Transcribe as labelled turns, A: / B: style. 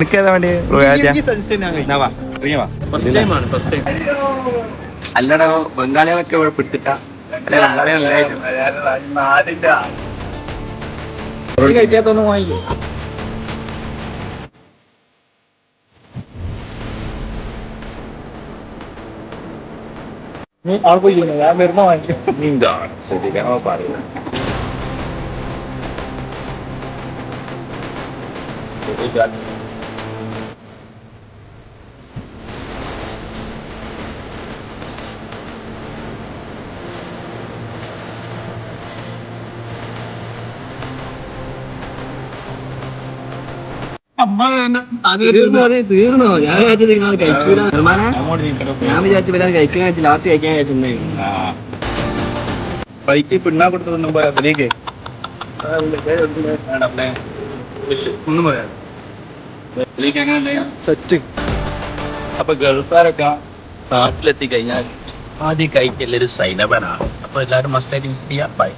A: എനിക്കേതാ വേണ്ടി അല്ലടോ ബംഗാളികളൊക്കെ ഇവിടെ പിടിച്ചിട്ടാ കഴിക്കാത്തൊന്നും വാങ്ങിക്കും. അവിടെ പോയി ഞാൻ വരുന്ന വാങ്ങിക്കും. എന്താണ് ശ്രദ്ധിക്കാനോ പറയുന്നത്.
B: തീർന്നോ? ഞാൻ വിചാരിച്ചു നിങ്ങൾ കഴിക്കൂല. ഞാൻ വിചാരിച്ചു വരാൻ കഴിക്കാൻ ലാസ്റ്റ് കഴിക്കാൻ വിചാരിച്ചിട്ടുണ്ടായിരുന്നു.
A: ബൈക്ക് പിണ്ണാ കൊടുത്തൊന്നും പോരാ അതിലേക്ക് ഒന്നും പോരാ സെറ്റ്. അപ്പൊ ഗൾഫുകാരൊക്കെ നാട്ടിലെത്തി കഴിഞ്ഞാൽ ആദ്യം കഴിക്കല്ലൊരു സൈനബനാണ്. അപ്പൊ എല്ലാവരും മസ്റ്റായിട്ട് വിസിറ്റ് ചെയ്യാം. ബൈ.